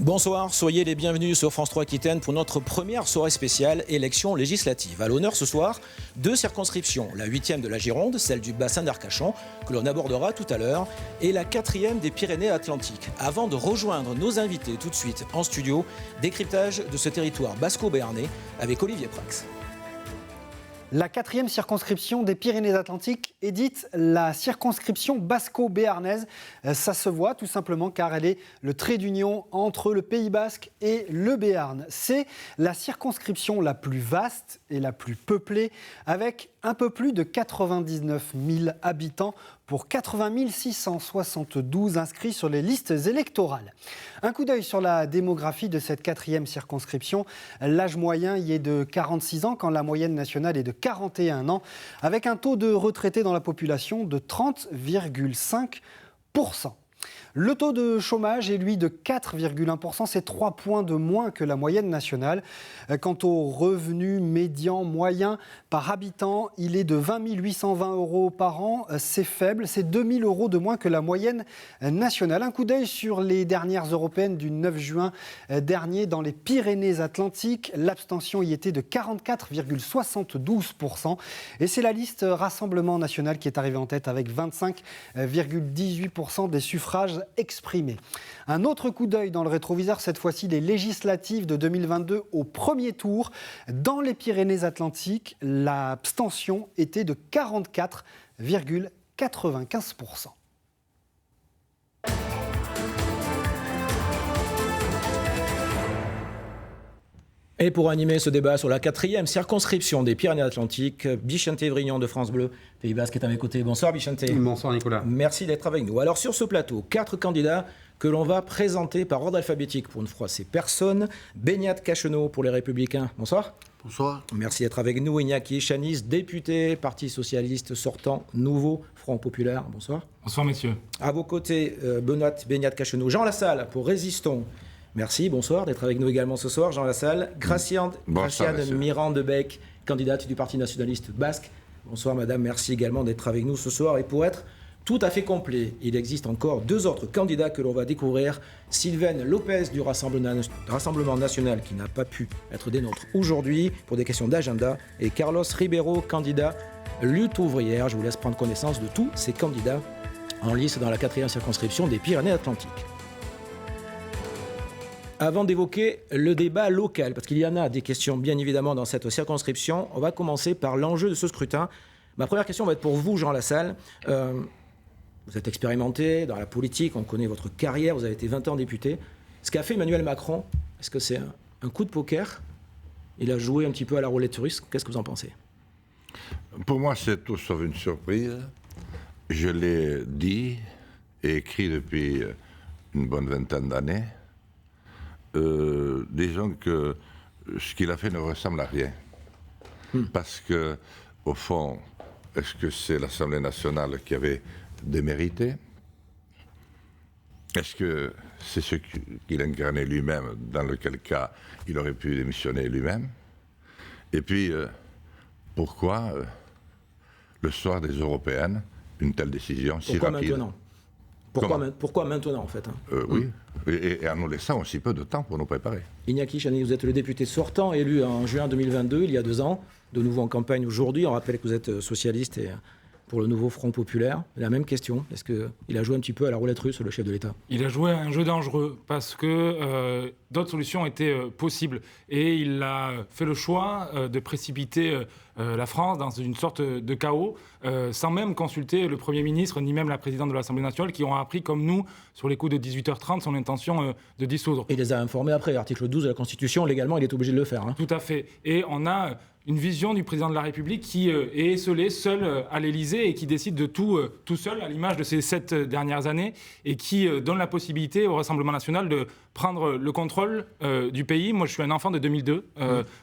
Bonsoir, soyez les bienvenus sur France 3 Aquitaine pour notre première soirée spéciale élection législative. À l'honneur ce soir, 2 circonscriptions, la 8e de la Gironde, celle du bassin d'Arcachon, que l'on abordera tout à l'heure, et la 4e des Pyrénées-Atlantiques. Avant de rejoindre nos invités tout de suite en studio, décryptage de ce territoire basco-béarnais avec Olivier Prax. La 4e circonscription des Pyrénées-Atlantiques est dite la circonscription basco-béarnaise. Ça se voit tout simplement car elle est le trait d'union entre le Pays basque et le Béarn. C'est la circonscription la plus vaste et la plus peuplée avec un peu plus de 99 000 habitants pour 80 672 inscrits sur les listes électorales. Un coup d'œil sur la démographie de cette 4e circonscription. L'âge moyen y est de 46 ans quand la moyenne nationale est de 41 ans, avec un taux de retraités dans la population de 30,5%. Le taux de chômage est lui de 4,1%, c'est 3 points de moins que la moyenne nationale. Quant au revenu médian moyen par habitant, il est de 20 820 € par an. C'est faible, c'est 2 000 € de moins que la moyenne nationale. Un coup d'œil sur les dernières européennes du 9 juin dernier dans les Pyrénées-Atlantiques. L'abstention y était de 44,72%. Et c'est la liste Rassemblement National qui est arrivée en tête avec 25,18% des suffrages exprimés. Un autre coup d'œil dans le rétroviseur, cette fois-ci les législatives de 2022 au premier tour. Dans les Pyrénées-Atlantiques, l'abstention était de 44,95%. Et pour animer ce débat sur la 4e circonscription des Pyrénées-Atlantiques, Bichente Vrignon de France Bleu, Pays Basque est à mes côtés. Bonsoir Bichente. Bonsoir Nicolas. Merci d'être avec nous. Alors sur ce plateau, 4 candidats que l'on va présenter par ordre alphabétique pour une fois ces personnes. Beñat Cacheneau pour les Républicains. Bonsoir. Bonsoir. Merci d'être avec nous. Iñaki Chanis, député, Parti Socialiste sortant, nouveau Front Populaire. Bonsoir. Bonsoir messieurs. À vos côtés, Beñat Cacheneau. Jean Lassalle pour Résistons. Merci, bonsoir d'être avec nous également ce soir, Jean Lassalle. Graciane Mirand-de-Bec, candidate du Parti nationaliste basque. Bonsoir madame, merci également d'être avec nous ce soir. Et pour être tout à fait complet, il existe encore 2 autres candidats que l'on va découvrir. Sylvaine Lopez du Rassemblement national qui n'a pas pu être des nôtres aujourd'hui pour des questions d'agenda. Et Carlos Ribeiro, candidat lutte ouvrière. Je vous laisse prendre connaissance de tous ces candidats en lice dans la 4e circonscription des Pyrénées-Atlantiques. Avant d'évoquer le débat local, parce qu'il y en a des questions bien évidemment dans cette circonscription, on va commencer par l'enjeu de ce scrutin. Ma première question va être pour vous, Jean Lassalle. Vous êtes expérimenté dans la politique, on connaît votre carrière, vous avez été 20 ans député. Ce qu'a fait Emmanuel Macron, est-ce que c'est un coup de poker ? Il a joué un petit peu à la roulette russe. Qu'est-ce que vous en pensez ? Pour moi, c'est tout sauf une surprise. Je l'ai dit et écrit depuis une bonne vingtaine d'années. Disons que ce qu'il a fait ne ressemble à rien. Parce que, au fond, est-ce que c'est l'Assemblée nationale qui avait démérité ? Est-ce que c'est ce qu'il incarnait lui-même, dans lequel cas il aurait pu démissionner lui-même ? Et puis, pourquoi, le soir des européennes, une telle décision si rapide ? Pourquoi maintenant en fait Oui, et en nous laissant aussi peu de temps pour nous préparer. Iñaki Chanis, vous êtes le député sortant, élu en juin 2022, il y a 2 ans, de nouveau en campagne aujourd'hui. On rappelle que vous êtes socialiste et pour le nouveau Front Populaire. La même question, est-ce qu'il a joué un petit peu à la roulette russe, le chef de l'État ? Il a joué un jeu dangereux parce que d'autres solutions étaient possibles. Et il a fait le choix de précipiter la France dans une sorte de chaos, sans même consulter le Premier ministre ni même la présidente de l'Assemblée nationale qui ont appris, comme nous, sur les coups de 18h30, son intention de dissoudre. Il les a informés après, article 12 de la Constitution, légalement il est obligé de le faire. Tout à fait. Et on a une vision du président de la République qui est esselé, seul à l'Élysée et qui décide de tout seul, à l'image de ces 7 dernières années, et qui donne la possibilité au Rassemblement national de prendre le contrôle du pays. Moi, je suis un enfant de 2002,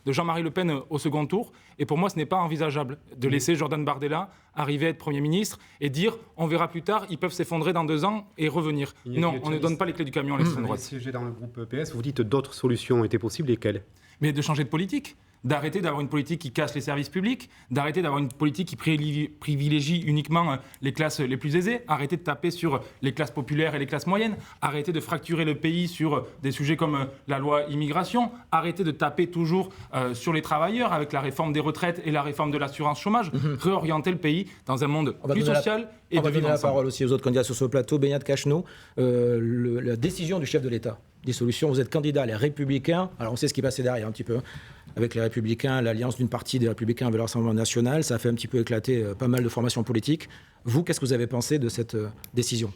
de Jean-Marie Le Pen au second tour, et pour moi, ce n'est pas envisageable de laisser Jordan Bardella arriver à être Premier ministre et dire on verra plus tard, ils peuvent s'effondrer dans 2 ans et revenir. Non, on ne donne pas les clés du camion à l'extrême droite. Vous siégez dans le groupe PS, vous dites d'autres solutions étaient possibles, lesquelles ? Mais de changer de politique. d'arrêter d'avoir une politique qui casse les services publics, d'arrêter d'avoir une politique qui privilégie uniquement les classes les plus aisées, arrêter de taper sur les classes populaires et les classes moyennes, arrêter de fracturer le pays sur des sujets comme la loi immigration, arrêter de taper toujours sur les travailleurs avec la réforme des retraites et la réforme de l'assurance chômage, réorienter le pays dans un monde plus social et de vivre ensemble. On va donner la parole aussi aux autres candidats sur ce plateau. Beñat Cacheneau, la décision du chef de l'État, dissolution, vous êtes candidat, les Républicains, alors on sait ce qui passait derrière un petit peu, avec les Républicains, l'alliance d'une partie des Républicains avec le Rassemblement national, ça a fait un petit peu éclater pas mal de formations politiques. Vous, qu'est-ce que vous avez pensé de cette décision ?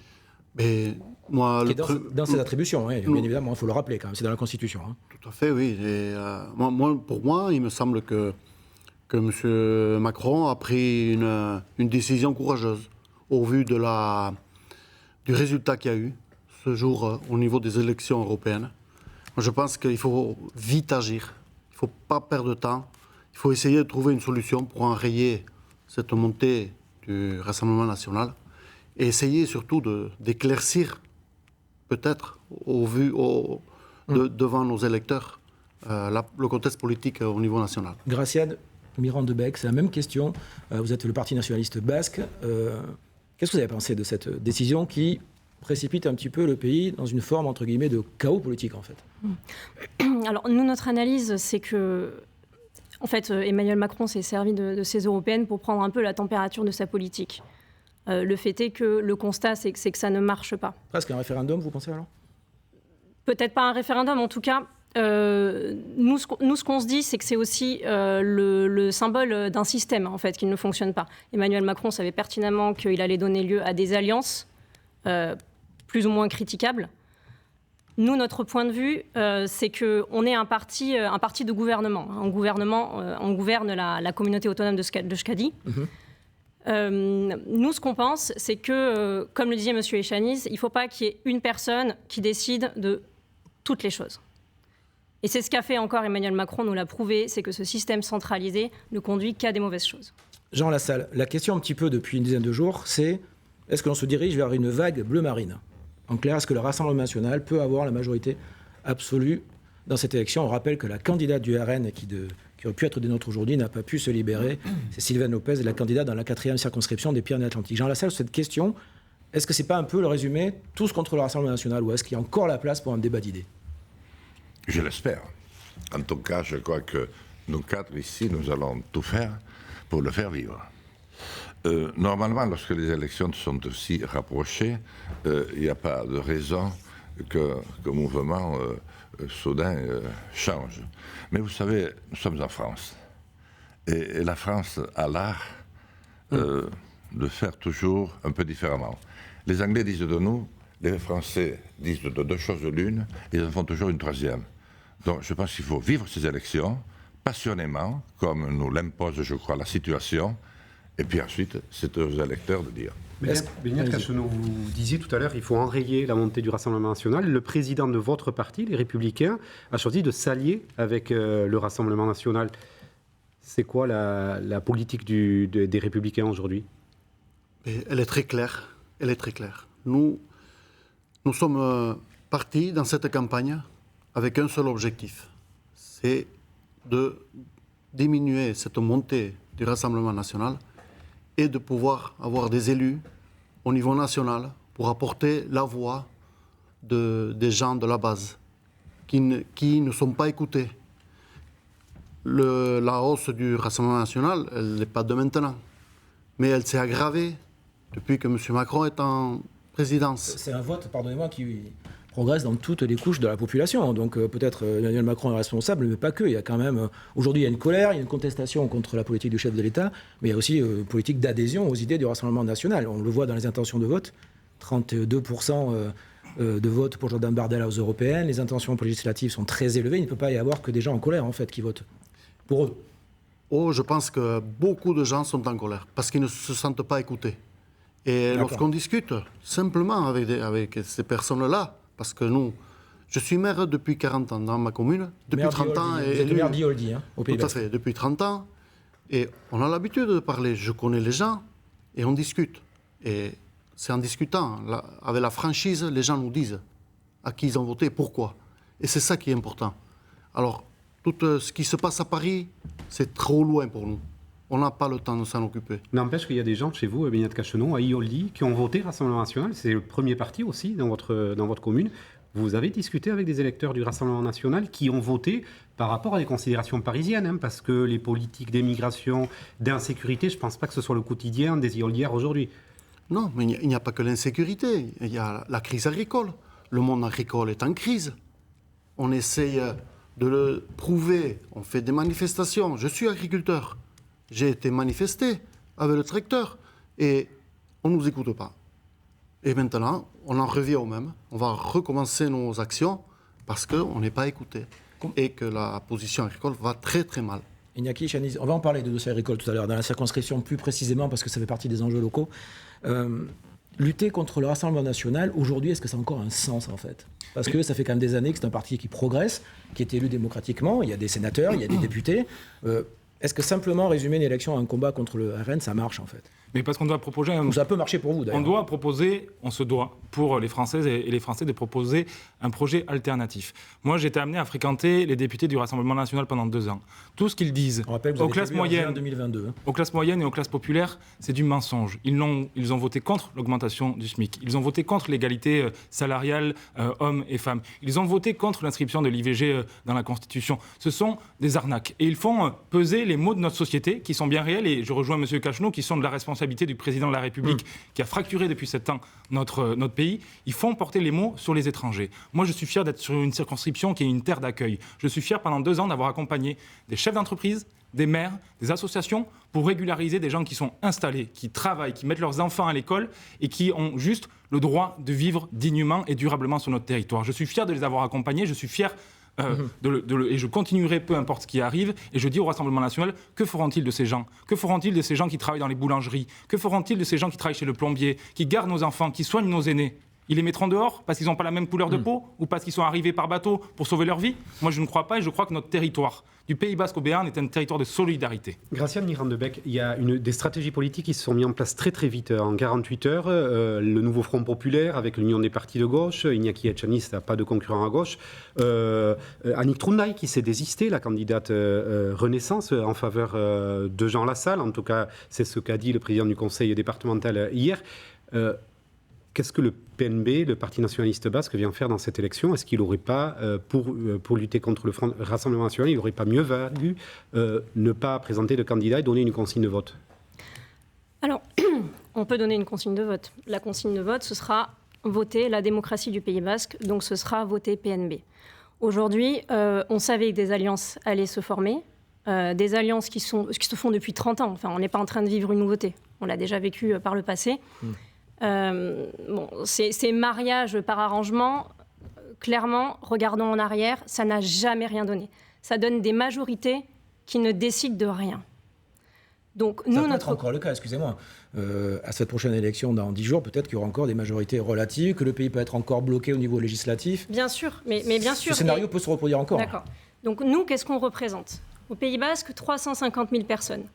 Mais moi, dans ses attributions, bien évidemment, il faut le rappeler quand même, c'est dans la Constitution. Tout à fait, oui. Et, pour moi, il me semble que M. Macron a pris une décision courageuse au vu du résultat qu'il y a eu ce jour au niveau des élections européennes. Moi, je pense qu'il faut vite agir. Il ne faut pas perdre de temps. Il faut essayer de trouver une solution pour enrayer cette montée du Rassemblement national et essayer surtout d'éclaircir, peut-être, devant nos électeurs, le contexte politique au niveau national. Graciane Mirand de Bec, c'est la même question. Vous êtes le Parti nationaliste basque. Qu'est-ce que vous avez pensé de cette décision qui précipite un petit peu le pays dans une forme, entre guillemets, de chaos politique, en fait? Alors, nous, notre analyse, c'est que, en fait, Emmanuel Macron s'est servi de ces européennes pour prendre un peu la température de sa politique. Le fait est que le constat, c'est que ça ne marche pas. Presque un référendum, vous pensez alors? Peut-être pas un référendum, en tout cas. Nous, ce qu'on se dit, c'est que c'est aussi le symbole d'un système, en fait, qui ne fonctionne pas. Emmanuel Macron savait pertinemment qu'il allait donner lieu à des alliances plus ou moins critiquables. Nous, notre point de vue, c'est qu'on est un parti de gouvernement. On gouverne la communauté autonome de Shkadi. Nous, ce qu'on pense, c'est que, comme le disait M. Echaniz, il ne faut pas qu'il y ait une personne qui décide de toutes les choses. Et c'est ce qu'a fait encore Emmanuel Macron, nous l'a prouvé, c'est que ce système centralisé ne conduit qu'à des mauvaises choses. Jean Lassalle, la question un petit peu depuis une dizaine de jours, c'est est-ce que l'on se dirige vers une vague bleu marine? En clair, est-ce que le Rassemblement national peut avoir la majorité absolue dans cette élection? On rappelle que la candidate du RN qui aurait pu être des nôtres aujourd'hui n'a pas pu se libérer. C'est Sylvaine Lopez, la candidate dans la 4e circonscription des Pyrénées-Atlantiques. Jean Lassalle, sur cette question, est-ce que ce n'est pas un peu le résumé, tous contre le Rassemblement national, ou est-ce qu'il y a encore la place pour un débat d'idées? Je l'espère. En tout cas, je crois que nous quatre ici, nous allons tout faire pour le faire vivre. Normalement, lorsque les élections sont aussi rapprochées, il n'y a pas de raison que le mouvement soudain change. Mais vous savez, nous sommes en France. Et la France a l'art de faire toujours un peu différemment. Les Anglais disent de nous, les Français disent de deux choses l'une, et ils en font toujours une troisième. Donc je pense qu'il faut vivre ces élections passionnément, comme nous l'impose, je crois, la situation, et puis ensuite, c'est aux électeurs de dire. Beñat Cacheneau, vous disiez tout à l'heure qu'il faut enrayer la montée du Rassemblement national. Le président de votre parti, les Républicains, a choisi de s'allier avec le Rassemblement national. C'est quoi la politique des Républicains aujourd'hui? Elle est très claire. Elle est très claire. Nous sommes partis dans cette campagne avec un seul objectif, c'est de diminuer cette montée du Rassemblement national et de pouvoir avoir des élus au niveau national pour apporter la voix des gens de la base qui ne sont pas écoutés. La hausse du Rassemblement national, elle n'est pas de maintenant, mais elle s'est aggravée depuis que M. Macron est en présidence. C'est un vote, pardonnez-moi, qui progresse dans toutes les couches de la population. Donc peut-être Emmanuel Macron est responsable, mais pas que. Il y a quand même, aujourd'hui, il y a une colère, il y a une contestation contre la politique du chef de l'État, mais il y a aussi une politique d'adhésion aux idées du Rassemblement national. On le voit dans les intentions de vote, 32% de vote pour Jordan Bardella aux européennes. Les intentions pour les législatives sont très élevées. Il ne peut pas y avoir que des gens en colère, en fait, qui votent pour eux. Oh, je pense que beaucoup de gens sont en colère parce qu'ils ne se sentent pas écoutés. Et lorsqu'on discute simplement avec ces personnes-là, parce que je suis maire depuis 40 ans dans ma commune, depuis 30 ans. Vous êtes le maire d'Ioldi, au Pays Basque. Tout à fait, depuis 30 ans. Et on a l'habitude de parler. Je connais les gens et on discute. Et c'est en discutant, avec la franchise, les gens nous disent à qui ils ont voté, pourquoi. Et c'est ça qui est important. Alors, Tout ce qui se passe à Paris, c'est trop loin pour nous. On n'a pas le temps de s'en occuper. N'empêche qu'il y a des gens chez vous, Beñat Cacheneau, à Ioldi, qui ont voté Rassemblement National. C'est le premier parti aussi dans votre commune. Vous avez discuté avec des électeurs du Rassemblement National qui ont voté par rapport à des considérations parisiennes, hein, parce que les politiques d'immigration, d'insécurité, je ne pense pas que ce soit le quotidien des Ioldières aujourd'hui. Non, mais il n'y a pas que l'insécurité. Il y a la crise agricole. Le monde agricole est en crise. On essaye de le prouver. On fait des manifestations. Je suis agriculteur. J'ai été manifesté avec le tracteur. Et on ne nous écoute pas. Et maintenant, on en revient au même. On va recommencer nos actions parce qu'on n'est pas écouté. Et que la position agricole va très très mal. Iñaki, Chaniz, on va en parler de dossier agricole tout à l'heure, dans la circonscription plus précisément, parce que ça fait partie des enjeux locaux. Lutter contre le Rassemblement national, aujourd'hui, est-ce que ça a encore un sens, en fait? Parce que ça fait quand même des années que c'est un parti qui progresse, qui est élu démocratiquement, il y a des sénateurs, il y a des députés. Est-ce que simplement résumer une élection à un combat contre le RN, ça marche, en fait? Mais parce qu'on doit proposer... Ça peut marcher pour vous, d'ailleurs. On doit proposer, on se doit, pour les Françaises et les Français, de proposer un projet alternatif. Moi, j'ai été amené à fréquenter les députés du Rassemblement national pendant 2 ans. Tout ce qu'ils disent aux classes moyennes, en 2022, hein. Aux classes moyennes et aux classes populaires, c'est du mensonge. Ils ont voté contre l'augmentation du SMIC. Ils ont voté contre l'égalité salariale hommes et femmes. Ils ont voté contre l'inscription de l'IVG dans la Constitution. Ce sont des arnaques. Et ils font peser les maux de notre société, qui sont bien réels, et je rejoins M. Cacheneau, qui sont de la responsabilité du président de la République, qui a fracturé depuis 7 ans notre pays. Ils font porter les maux sur les étrangers. Moi, je suis fier d'être sur une circonscription qui est une terre d'accueil. Je suis fier pendant 2 ans d'avoir accompagné des chefs d'entreprise, des maires, des associations pour régulariser des gens qui sont installés, qui travaillent, qui mettent leurs enfants à l'école et qui ont juste le droit de vivre dignement et durablement sur notre territoire. Je suis fier de les avoir accompagnés, je suis fier et je continuerai peu importe ce qui arrive. Et je dis au Rassemblement national, que feront-ils de ces gens? Que feront-ils de ces gens qui travaillent dans les boulangeries? Que feront-ils de ces gens qui travaillent chez le plombier, qui gardent nos enfants, qui soignent nos aînés? Ils les mettront dehors parce qu'ils n'ont pas la même couleur de peau ou parce qu'ils sont arrivés par bateau pour sauver leur vie? Moi, je ne crois pas, et je crois que notre territoire, du Pays Basque au Béarn, est un territoire de solidarité. Graciane Mirand-de-Becq, il y a des stratégies politiques qui se sont mises en place très très vite. En 48 heures, le nouveau Front populaire avec l'Union des partis de gauche, Iñaki Etxaniz n'a pas de concurrent à gauche, Annick Troundaï qui s'est désistée, la candidate Renaissance en faveur de Jean Lassalle. En tout cas, c'est ce qu'a dit le président du conseil départemental hier. Qu'est-ce que le PNB, le Parti nationaliste basque, vient faire dans cette élection? Est-ce qu'il n'aurait pas, pour lutter contre le Rassemblement national, il n'aurait pas mieux valu ne pas présenter de candidat et donner une consigne de vote? Alors, on peut donner une consigne de vote. La consigne de vote, ce sera voter la démocratie du Pays Basque, donc ce sera voter PNB. Aujourd'hui, on savait que des alliances allaient se former, des alliances qui se font depuis 30 ans. Enfin, on n'est pas en train de vivre une nouveauté. On l'a déjà vécu par le passé. Ces mariages par arrangement, clairement, regardons en arrière, ça n'a jamais rien donné. Ça donne des majorités qui ne décident de rien. Donc, ça peut être encore le cas, excusez-moi. À cette prochaine élection, dans 10 jours, peut-être qu'il y aura encore des majorités relatives, que le pays peut être encore bloqué au niveau législatif. Bien sûr, mais bien sûr. Ce scénario peut se reproduire encore. D'accord. Donc nous, qu'est-ce qu'on représente? Au Pays Basque, 350 000 personnes.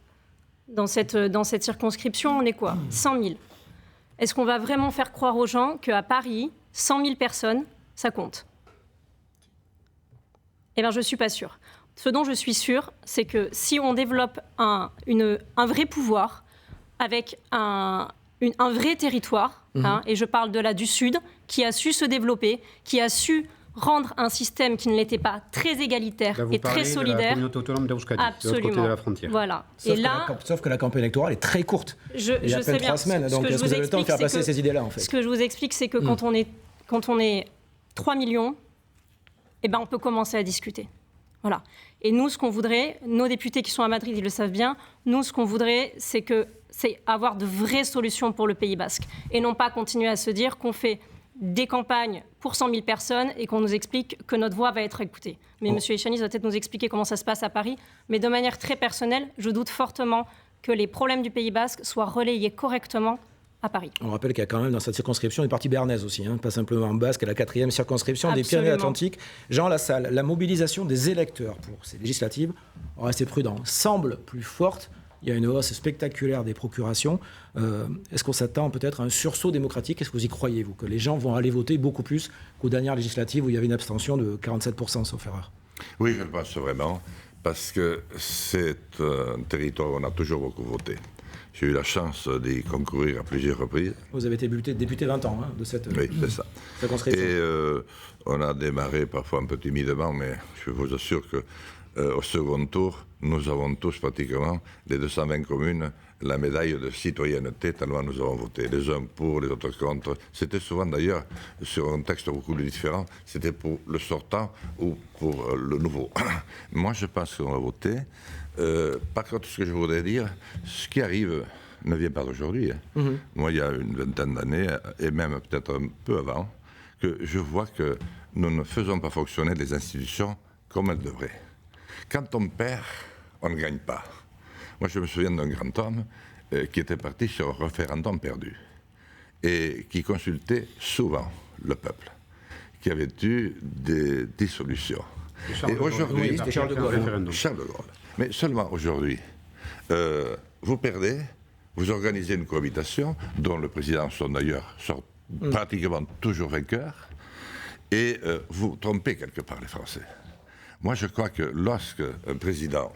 Dans cette circonscription, on est quoi? 100 000. Est-ce qu'on va vraiment faire croire aux gens qu'à Paris, 100 000 personnes, ça compte? Eh bien, je ne suis pas sûre. Ce dont je suis sûre, c'est que si on développe un vrai pouvoir avec un vrai territoire, et je parle de là du Sud, qui a su se développer, qui a su rendre un système qui ne l'était pas très égalitaire et très solidaire. La communauté autonome d'Euskadi, de l'autre côté de la frontière. Voilà. Sauf que la campagne électorale est très courte. Il y a à peine 3 semaines. Donc, est-ce que vous avez le temps de faire passer ces idées-là, en fait? Ce que je vous explique, c'est que quand on est 3 millions, eh ben, on peut commencer à discuter. Voilà. Et nous, ce qu'on voudrait, nos députés qui sont à Madrid, ils le savent bien, nous, ce qu'on voudrait, c'est avoir de vraies solutions pour le Pays Basque. Et non pas continuer à se dire qu'on fait des campagnes pour 100 000 personnes et qu'on nous explique que notre voix va être écoutée. Mais M. Etxaniz va peut-être nous expliquer comment ça se passe à Paris. Mais de manière très personnelle, je doute fortement que les problèmes du Pays Basque soient relayés correctement à Paris. On rappelle qu'il y a quand même dans cette circonscription une partie béarnaise aussi, pas simplement en Basque, la 4e circonscription des Pyrénées-Atlantiques. Jean Lassalle, la mobilisation des électeurs pour ces législatives, on va rester prudent, semble plus forte. Il y a une hausse spectaculaire des procurations. Est-ce qu'on s'attend peut-être à un sursaut démocratique? Est-ce que vous y croyez, vous, que les gens vont aller voter beaucoup plus qu'aux dernières législatives où il y avait une abstention de 47%, sauf erreur? Oui, je le pense vraiment, parce que c'est un territoire où on a toujours beaucoup voté. J'ai eu la chance d'y concourir à plusieurs reprises. Vous avez été député 20 ans de cette Oui, c'est ça. circonscription. Et on a démarré parfois un peu timidement, mais je vous assure qu'au second tour, nous avons tous pratiquement, les 220 communes, la médaille de citoyenneté, tellement nous avons voté, les uns pour, les autres contre. C'était souvent d'ailleurs, sur un texte beaucoup plus différent, c'était pour le sortant ou pour le nouveau. Moi, je pense qu'on va voter. Par contre, ce que je voudrais dire, ce qui arrive ne vient pas d'aujourd'hui. Moi, il y a une vingtaine d'années, et même peut-être un peu avant, que je vois que nous ne faisons pas fonctionner les institutions comme elles devraient. Quand on perd, on ne gagne pas. Moi, je me souviens d'un grand homme qui était parti sur un référendum perdu et qui consultait souvent le peuple, qui avait eu des dissolutions. Et aujourd'hui, c'était Charles de Gaulle. Charles de Gaulle. Mais seulement aujourd'hui, vous perdez, vous organisez une cohabitation dont le président sort d'ailleurs pratiquement toujours vainqueur, et vous trompez quelque part les Français. Moi, je crois que lorsque un président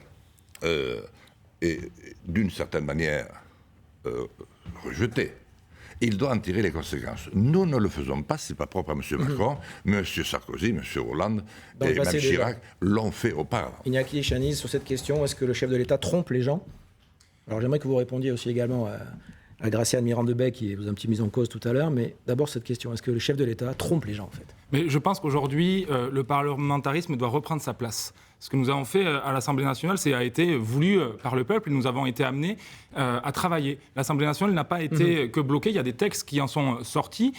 est d'une certaine manière rejeté, il doit en tirer les conséquences. Nous ne le faisons pas, ce n'est pas propre à M. Macron, M. Sarkozy, M. Hollande et même Chirac l'ont fait auparavant. Iñaki Chaniz, sur cette question, est-ce que le chef de l'État trompe les gens? Alors j'aimerais que vous répondiez aussi également à Graciane Mirand-Debec, qui vous a un petit mise en cause tout à l'heure, mais d'abord cette question, est-ce que le chef de l'État trompe les gens en fait? Mais je pense qu'aujourd'hui, le parlementarisme doit reprendre sa place. Ce que nous avons fait à l'Assemblée nationale, c'est a été voulu par le peuple et nous avons été amenés à travailler. L'Assemblée nationale n'a pas été que bloquée, il y a des textes qui en sont sortis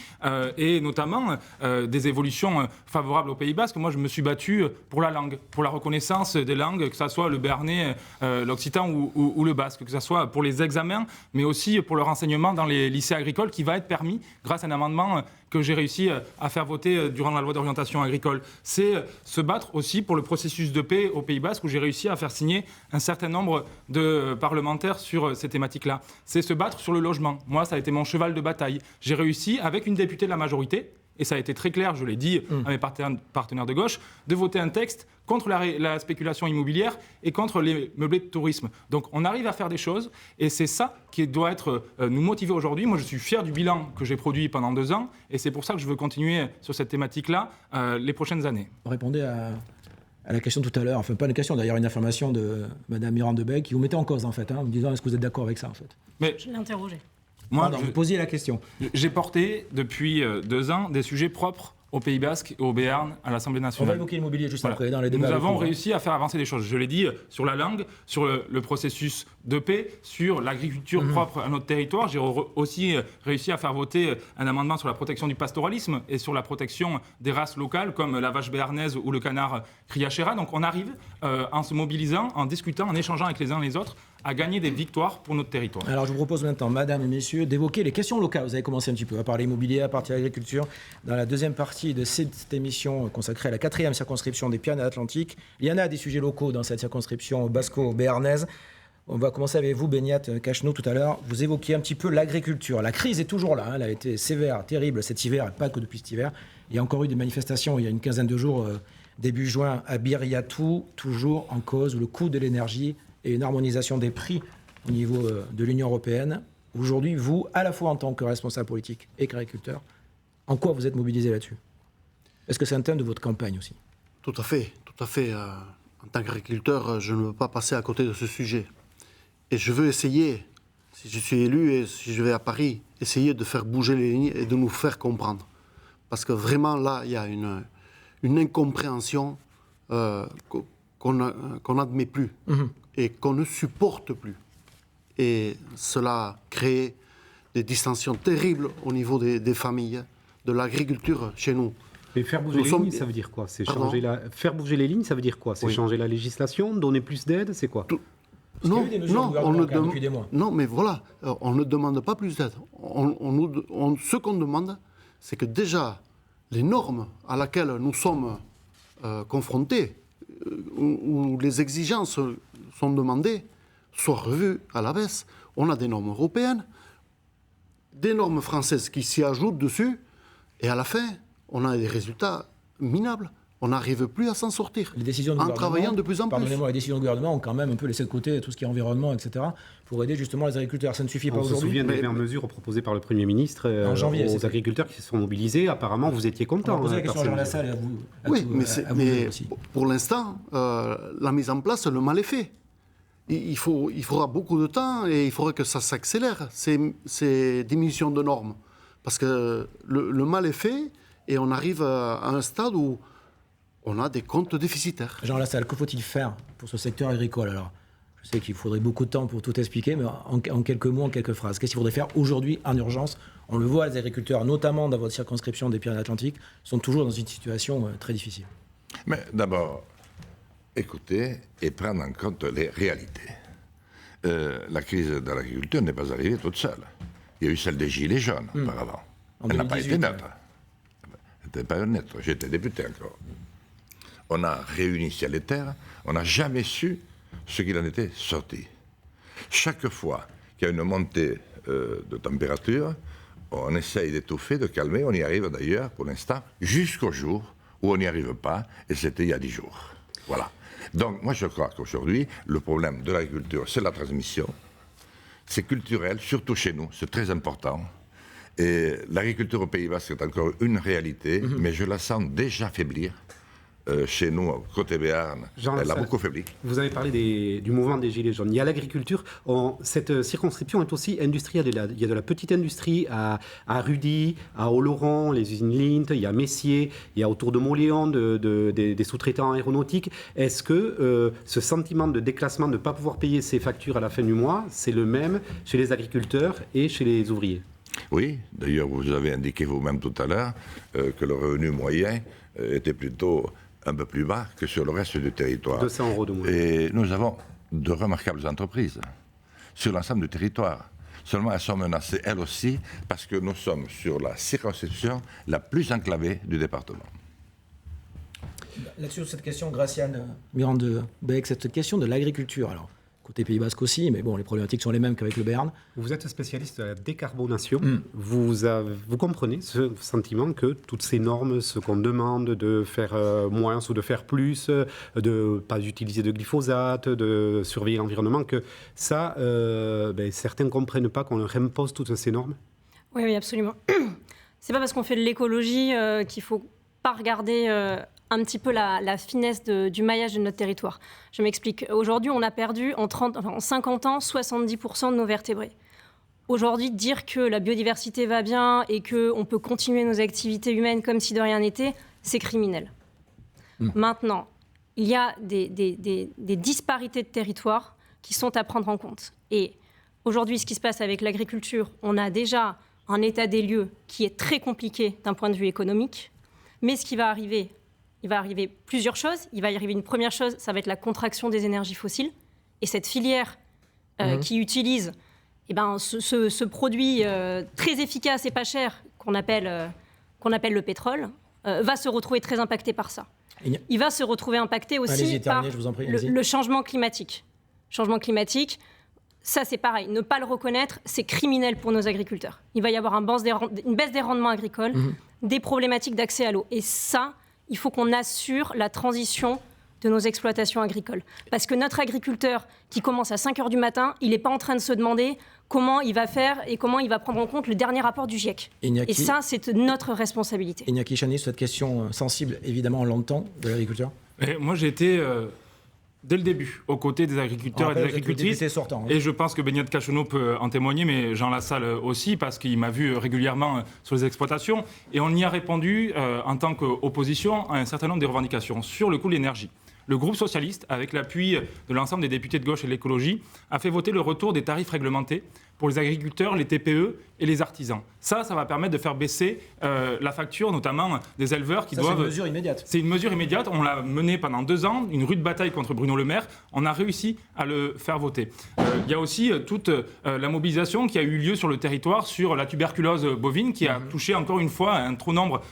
et notamment des évolutions favorables au Pays Basque. Moi, je me suis battu pour la langue, pour la reconnaissance des langues, que ce soit le béarnais, l'occitan ou le basque, que ce soit pour les examens, mais aussi pour leur enseignement dans les lycées agricoles qui va être permis grâce à un amendement que j'ai réussi à faire voter durant la loi d'orientation agricole. C'est se battre aussi pour le processus de paix au Pays Basque, où j'ai réussi à faire signer un certain nombre de parlementaires sur ces thématiques-là. C'est se battre sur le logement. Moi, ça a été mon cheval de bataille. J'ai réussi, avec une députée de la majorité, et ça a été très clair, je l'ai dit à mes partenaires de gauche, de voter un texte contre la spéculation immobilière et contre les meublés de tourisme. Donc on arrive à faire des choses et c'est ça qui doit être nous motiver aujourd'hui. Moi je suis fier du bilan que j'ai produit pendant 2 ans et c'est pour ça que je veux continuer sur cette thématique-là les prochaines années. Répondez à la question tout à l'heure, enfin pas une question, d'ailleurs une affirmation de Mme Mirand-Debec qui vous mettait en cause en fait, en me disant est-ce que vous êtes d'accord avec ça en fait? Mais je l'ai interrogé. Moi, vous posiez la question. J'ai porté depuis 2 ans des sujets propres au Pays Basque et au Béarn à l'Assemblée On nationale. va évoquer l'immobilier juste après dans les débats. Nous avons réussi à faire avancer des choses. Je l'ai dit sur la langue, sur le processus de paix, sur l'agriculture propre à notre territoire. J'ai aussi réussi à faire voter un amendement sur la protection du pastoralisme et sur la protection des races locales comme la vache béarnaise ou le canard criachera. Donc on arrive en se mobilisant, en discutant, en échangeant avec les uns et les autres, à gagner des victoires pour notre territoire. Alors je vous propose maintenant, mesdames et messieurs, d'évoquer les questions locales. Vous avez commencé un petit peu à parler immobilier, à partir de l'agriculture. Dans la deuxième partie de cette émission consacrée à la 4e circonscription des Pyrénées-Atlantiques, il y en a des sujets locaux dans cette circonscription basco-béarnaise. On va commencer avec vous, Beñat Cacheneau, tout à l'heure. Vous évoquiez un petit peu l'agriculture. La crise est toujours là. Elle a été sévère, terrible cet hiver, et pas que depuis cet hiver. Il y a encore eu des manifestations il y a une quinzaine de jours, début juin, à Biryatou, toujours en cause le coût de l'énergie et une harmonisation des prix au niveau de l'Union européenne. Aujourd'hui, vous, à la fois en tant que responsable politique et qu'agriculteur, en quoi vous êtes mobilisé là-dessus? Est-ce que c'est un thème de votre campagne aussi? Tout à fait, tout à fait. En tant qu'agriculteur, je ne veux pas passer à côté de ce sujet. Et je veux essayer, si je suis élu et si je vais à Paris, essayer de faire bouger les lignes et de nous faire comprendre. Parce que vraiment, là, il y a une incompréhension qu'on n'admet plus et qu'on ne supporte plus. Et cela crée des distensions terribles au niveau des familles, de l'agriculture chez nous. Mais faire bouger les lignes, ça veut dire quoi? C'est changer faire bouger les lignes, ça veut dire quoi? C'est changer la législation, donner plus d'aide, c'est quoi? Non, mais voilà, on ne demande pas plus d'aide. Ce qu'on demande, c'est que déjà, les normes à laquelle nous sommes confrontés, où les exigences sont demandées, soient revues à la baisse. On a des normes européennes, des normes françaises qui s'y ajoutent dessus, et à la fin, on a des résultats minables. on n'arrive plus à s'en sortir. Les décisions en travaillant de plus en plus. Pardonnez-moi, les décisions du gouvernement ont quand même un peu laissé de côté tout ce qui est environnement, etc., pour aider justement les agriculteurs. Ça ne suffit pas aujourd'hui. On se souvient des dernières mesures proposées par le Premier ministre en janvier, aux agriculteurs qui se sont mobilisés. Apparemment, vous étiez content. On va poser la question à Jean Lassalle et à vous. Mais pour l'instant, la mise en place, le mal est fait. Il faudra beaucoup de temps et il faudrait que ça s'accélère, ces diminutions de normes. Parce que le mal est fait et on arrive à un stade où on a des comptes déficitaires. Jean Lassalle, que faut-il faire pour ce secteur agricole alors ? Je sais qu'il faudrait beaucoup de temps pour tout expliquer, mais en quelques mots, en quelques phrases. Qu'est-ce qu'il faudrait faire aujourd'hui en urgence ? On le voit, les agriculteurs, notamment dans votre circonscription des Pyrénées-Atlantiques, sont toujours dans une situation très difficile. Mais d'abord, écouter et prendre en compte les réalités. La crise de l'agriculture n'est pas arrivée toute seule. Il y a eu celle des Gilets jaunes auparavant. Elle n'a pas été neutre. Elle n'était pas neutre. J'étais député encore. On a réinitié les terres. On n'a jamais su ce qu'il en était sorti. Chaque fois qu'il y a une montée de température, on essaye d'étouffer, de calmer. On y arrive d'ailleurs, pour l'instant, jusqu'au jour où on n'y arrive pas. Et c'était il y a 10 jours. Voilà. Donc, moi, je crois qu'aujourd'hui, le problème de l'agriculture, c'est la transmission. C'est culturel, surtout chez nous, c'est très important. Et l'agriculture au Pays Basque est encore une réalité, mais je la sens déjà faiblir. Chez nous, côté Béarn, elle a beaucoup faibli. Vous avez parlé du mouvement des Gilets jaunes. Il y a l'agriculture. Cette circonscription est aussi industrielle. Il y a de la petite industrie à Rudy, à Oloron, les usines Lint, il y a Messier, il y a autour de Moléon des sous-traitants aéronautiques. Est-ce que ce sentiment de déclassement, de ne pas pouvoir payer ses factures à la fin du mois, c'est le même chez les agriculteurs et chez les ouvriers ? Oui, d'ailleurs, vous avez indiqué vous-même tout à l'heure que le revenu moyen était plutôt un peu plus bas que sur le reste du territoire. 200 € de moins. Et nous avons de remarquables entreprises sur l'ensemble du territoire. Seulement, elles sont menacées, elles aussi, parce que nous sommes sur la circonscription la plus enclavée du département. Là-dessus, cette question, Graciane Mirande-Beck, cette question de l'agriculture, alors, côté Pays Basque aussi, mais bon, les problématiques sont les mêmes qu'avec le Béarn. Vous êtes spécialiste de la décarbonation. Vous comprenez ce sentiment que toutes ces normes, ce qu'on demande de faire moins ou de faire plus, de ne pas utiliser de glyphosate, de surveiller l'environnement, que ça, certains ne comprennent pas qu'on leur impose toutes ces normes ? Oui, absolument. C'est pas parce qu'on fait de l'écologie qu'il ne faut pas regarder un petit peu la finesse du maillage de notre territoire. Je m'explique. Aujourd'hui, on a perdu en 50 ans 70% de nos vertébrés. Aujourd'hui, dire que la biodiversité va bien et qu'on peut continuer nos activités humaines comme si de rien n'était, c'est criminel. Maintenant, il y a des disparités de territoire qui sont à prendre en compte. Et aujourd'hui, ce qui se passe avec l'agriculture, on a déjà un état des lieux qui est très compliqué d'un point de vue économique. Mais ce qui va arriver, il va arriver plusieurs choses. Il va y arriver une première chose, ça va être la contraction des énergies fossiles. Et cette filière qui utilise ce produit très efficace et pas cher qu'on appelle le pétrole, va se retrouver très impacté par ça. Il va se retrouver impacté aussi par le changement climatique. Changement climatique, ça c'est pareil. Ne pas le reconnaître, c'est criminel pour nos agriculteurs. Il va y avoir une baisse des rendements agricoles, des problématiques d'accès à l'eau. Et ça, il faut qu'on assure la transition de nos exploitations agricoles. Parce que notre agriculteur qui commence à 5 h du matin, il n'est pas en train de se demander comment il va faire et comment il va prendre en compte le dernier rapport du GIEC. Et ça, c'est notre responsabilité. Iñaki Chani, cette question sensible, évidemment, on l'entend, de l'agriculture. Moi, j'ai été, dès le début, aux côtés des agriculteurs et des agricultrices. Sortant, et je pense que Beñat Cacheneau peut en témoigner, mais Jean Lassalle aussi, parce qu'il m'a vu régulièrement sur les exploitations. Et on y a répondu, en tant qu'opposition, à un certain nombre de revendications sur le coût de l'énergie. Le groupe socialiste, avec l'appui de l'ensemble des députés de gauche et de l'écologie, a fait voter le retour des tarifs réglementés pour les agriculteurs, les TPE et les artisans. Ça va permettre de faire baisser la facture, notamment des éleveurs qui doivent... C'est une mesure immédiate. C'est une mesure immédiate. On l'a menée pendant 2 ans, une rude bataille contre Bruno Le Maire. On a réussi à le faire voter. Il y a aussi toute la mobilisation qui a eu lieu sur le territoire sur la tuberculose bovine qui a touché encore une fois un trop nombre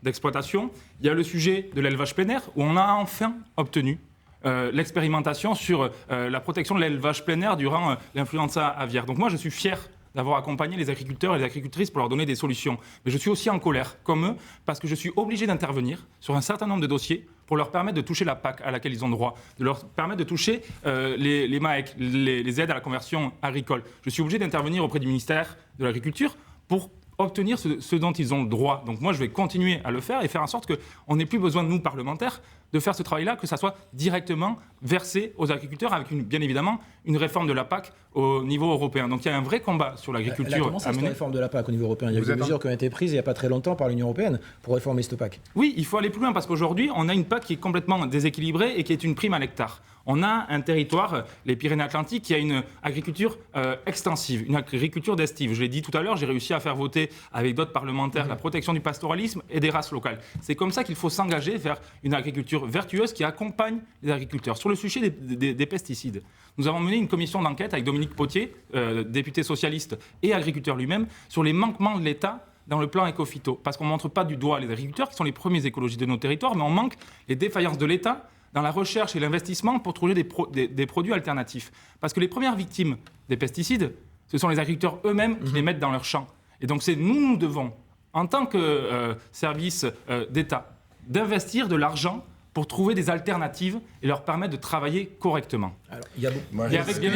d'exploitations. Il y a le sujet de l'élevage plein air où on a enfin obtenu l'expérimentation sur la protection de l'élevage plein air durant l'influenza aviaire. Donc moi, je suis fier d'avoir accompagné les agriculteurs et les agricultrices pour leur donner des solutions. Mais je suis aussi en colère, comme eux, parce que je suis obligé d'intervenir sur un certain nombre de dossiers pour leur permettre de toucher la PAC à laquelle ils ont droit, de leur permettre de toucher les MAEC, les aides à la conversion agricole. Je suis obligé d'intervenir auprès du ministère de l'Agriculture pour obtenir ce dont ils ont le droit. Donc moi, je vais continuer à le faire et faire en sorte qu'on n'ait plus besoin de nous, parlementaires, de faire ce travail-là, que ça soit directement versé aux agriculteurs avec, bien évidemment, une réforme de la PAC au niveau européen. Donc il y a un vrai combat sur l'agriculture Comment ça, cette réforme de la PAC au niveau européen ? Il y a eu des mesures qui ont été prises il n'y a pas très longtemps par l'Union européenne pour réformer cette PAC. Oui, il faut aller plus loin parce qu'aujourd'hui, on a une PAC qui est complètement déséquilibrée et qui est une prime à l'hectare. On a un territoire, les Pyrénées-Atlantiques, qui a une agriculture extensive, une agriculture d'estive. Je l'ai dit tout à l'heure, j'ai réussi à faire voter avec d'autres parlementaires la protection du pastoralisme et des races locales. C'est comme ça qu'il faut s'engager vers une agriculture vertueuse qui accompagne les agriculteurs. Sur le sujet des pesticides, nous avons mené une commission d'enquête avec Dominique Potier, député socialiste et agriculteur lui-même, sur les manquements de l'État dans le plan éco-phyto. Parce qu'on ne montre pas du doigt les agriculteurs, qui sont les premiers écologistes de nos territoires, mais on manque les défaillances de l'État dans la recherche et l'investissement pour trouver des produits alternatifs. Parce que les premières victimes des pesticides, ce sont les agriculteurs eux-mêmes qui les mettent dans leurs champs. Et donc nous devons, en tant que service d'État, d'investir de l'argent pour trouver des alternatives et leur permettre de travailler correctement. Alors, il y a bien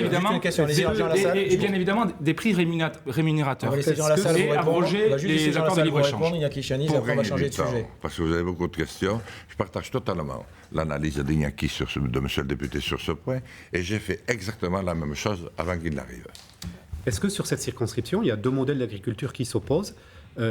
évidemment des prix rémunérateurs. On va laisser Jean Lassalle et abroger les accords de libre-échange. Inaki Chaniz, et après on va changer de sujet. Parce que vous avez beaucoup de questions. Je partage totalement l'analyse d'Inaki de monsieur le député sur ce point, et j'ai fait exactement la même chose avant qu'il n'arrive. Est-ce que sur cette circonscription, il y a deux modèles d'agriculture qui s'opposent,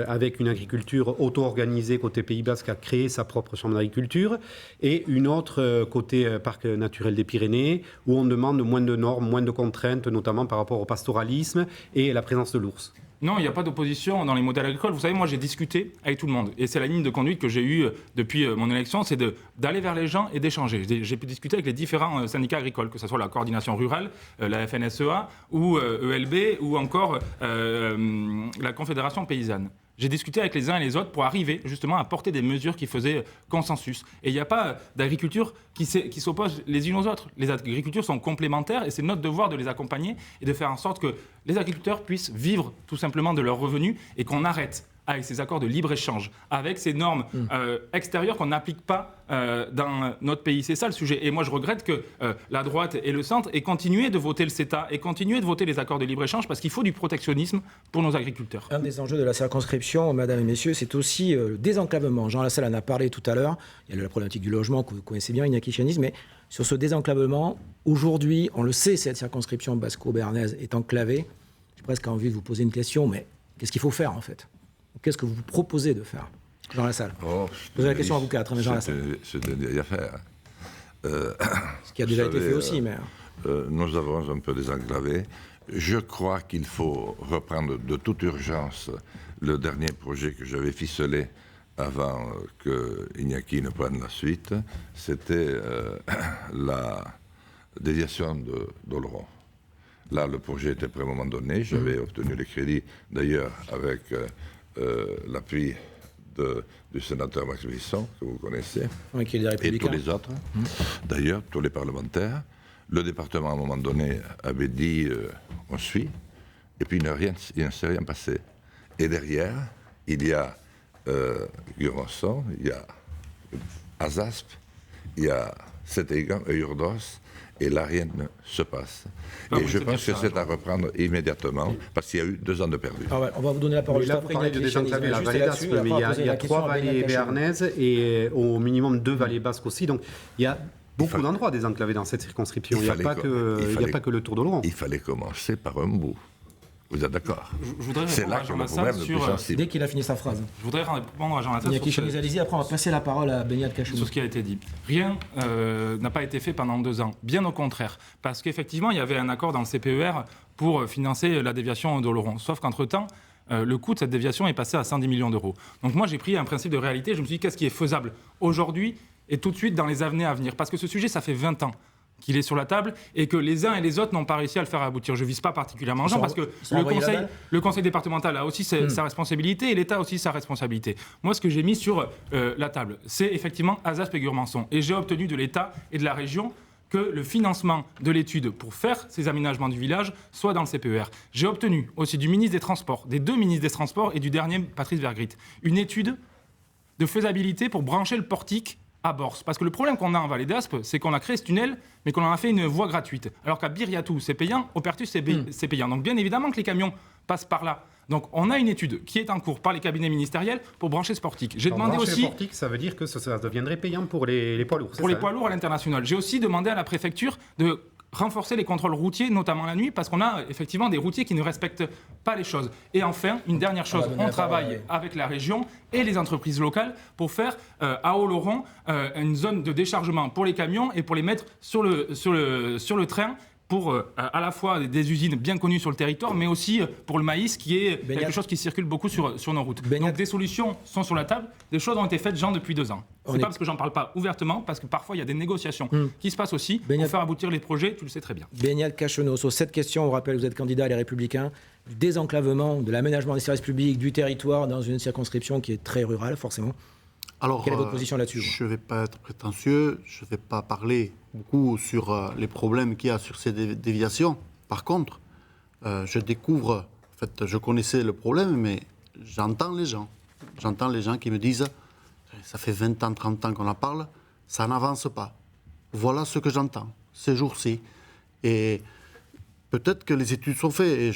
avec une agriculture auto-organisée côté Pays Basque qui a créé sa propre chambre d'agriculture, et une autre côté Parc naturel des Pyrénées, où on demande moins de normes, moins de contraintes, notamment par rapport au pastoralisme et la présence de l'ours? Non, il n'y a pas d'opposition dans les modèles agricoles. Vous savez, moi, j'ai discuté avec tout le monde. Et c'est la ligne de conduite que j'ai eue depuis mon élection, c'est d'aller vers les gens et d'échanger. J'ai pu discuter avec les différents syndicats agricoles, que ce soit la coordination rurale, la FNSEA, ou ELB, ou encore la Confédération paysanne. J'ai discuté avec les uns et les autres pour arriver justement à porter des mesures qui faisaient consensus. Et il n'y a pas d'agriculture qui s'oppose les unes aux autres. Les agricultures sont complémentaires et c'est notre devoir de les accompagner et de faire en sorte que les agriculteurs puissent vivre tout simplement de leurs revenus et qu'on arrête avec ces accords de libre-échange, avec ces normes extérieures qu'on n'applique pas dans notre pays. C'est ça le sujet. Et moi, je regrette que la droite et le centre aient continué de voter le CETA et continué de voter les accords de libre-échange parce qu'il faut du protectionnisme pour nos agriculteurs. Un des enjeux de la circonscription, mesdames et messieurs, c'est aussi le désenclavement. Jean Lassalle en a parlé tout à l'heure. Il y a la problématique du logement que vous connaissez bien, Inaki Chaniz, mais sur ce désenclavement, aujourd'hui, on le sait, cette circonscription basco-béarnaise est enclavée. J'ai presque envie de vous poser une question, mais qu'est-ce qu'il faut faire en fait ? Qu'est-ce que vous proposez de faire, Jean Lassalle? Posez la question à vous quatre, mais Jean Lassalle. C'est une vieille affaire. Ce qui a déjà été fait aussi, mais... Nous avons un peu désenclavé. Je crois qu'il faut reprendre de toute urgence le dernier projet que j'avais ficelé avant que Inaki ne prenne la suite. C'était la déviation d'Oloron. Là, le projet était prêt à un moment donné. J'avais obtenu les crédits, d'ailleurs, avec l'appui du sénateur Max Brisson, que vous connaissez, oui, qui est des Républicains, et tous les autres. D'ailleurs, tous les parlementaires. Le département, à un moment donné, avait dit on suit, et puis il ne s'est rien passé. Et derrière, il y a Gurançon, il y a Azasp, il y a Sétégan et Urdos, et là, rien ne se passe. Et je pense que c'est à reprendre immédiatement, parce qu'il y a eu 2 ans de perdu. On va vous donner la parole. Là, vous parlez de désenclaver la vallée d'Aspe, mais il y a 3 vallées béarnaises et au minimum 2 vallées basques aussi. Donc, il y a beaucoup d'endroits désenclavés dans cette circonscription. Il n'y a pas que le Tour d'Oloron. Il fallait commencer par un bout. Vous êtes d'accord? C'est là que le problème le plus sensible. Dès qu'il a fini sa phrase. Je voudrais répondre à Jean Lassalle sur après on va passer la parole à Beñat Cachonou. Sur ce qui a été dit. Rien n'a pas été fait pendant 2 ans. Bien au contraire. Parce qu'effectivement, il y avait un accord dans le CPER pour financer la déviation d'Oloron. Sauf qu'entre-temps, le coût de cette déviation est passé à 110 millions d'euros. Donc moi, j'ai pris un principe de réalité. Je me suis dit, qu'est-ce qui est faisable aujourd'hui et tout de suite dans les années à venir? Parce que ce sujet, ça fait 20 ans qu'il est sur la table et que les uns et les autres n'ont pas réussi à le faire aboutir. Je ne vise pas particulièrement Jean parce que le conseil départemental a aussi sa responsabilité et l'État a aussi sa responsabilité. Moi, ce que j'ai mis sur la table, c'est effectivement Azaspe et Gurançon. Et j'ai obtenu de l'État et de la région que le financement de l'étude pour faire ces aménagements du village soit dans le CPER. J'ai obtenu aussi du ministre des Transports, des 2 ministres des Transports et du dernier, Patrice Vergrit, une étude de faisabilité pour brancher le portique à Borse. Parce que le problème qu'on a en Vallée d'Aspe, c'est qu'on a créé ce tunnel, mais qu'on en a fait une voie gratuite. Alors qu'à Biriatou, c'est payant, au Pertus, c'est payant. Donc bien évidemment que les camions passent par là. Donc on a une étude qui est en cours par les cabinets ministériels pour brancher ce portique. J'ai demandé aussi... le portique, ça veut dire que ça deviendrait payant pour les poids lourds. Pour les poids lourds à l'international. J'ai aussi demandé à la préfecture de renforcer les contrôles routiers, notamment la nuit, parce qu'on a effectivement des routiers qui ne respectent pas les choses. Et enfin, une dernière chose, on travaille avec la région et les entreprises locales pour faire à Oloron une zone de déchargement pour les camions et pour les mettre sur le train, pour à la fois des usines bien connues sur le territoire, mais aussi pour le maïs, qui est quelque chose qui circule beaucoup sur nos routes. Donc des solutions sont sur la table, des choses ont été faites, depuis 2 ans. C'est pas parce que j'en parle pas ouvertement, parce que parfois il y a des négociations qui se passent aussi pour faire aboutir les projets, tu le sais très bien. Beñat Cacheneau, sur cette question, on rappelle, vous êtes candidat à Les Républicains, du désenclavement, de l'aménagement des services publics, du territoire dans une circonscription qui est très rurale, forcément. Alors, quelle est votre position là-dessus? Je ne vais pas être prétentieux, je ne vais pas parler beaucoup sur les problèmes qu'il y a sur ces déviations. Par contre, je découvre, en fait, je connaissais le problème, mais j'entends les gens. J'entends les gens qui me disent, ça fait 20 ans, 30 ans qu'on en parle, ça n'avance pas. Voilà ce que j'entends, ces jours-ci. Et peut-être que les études sont faites et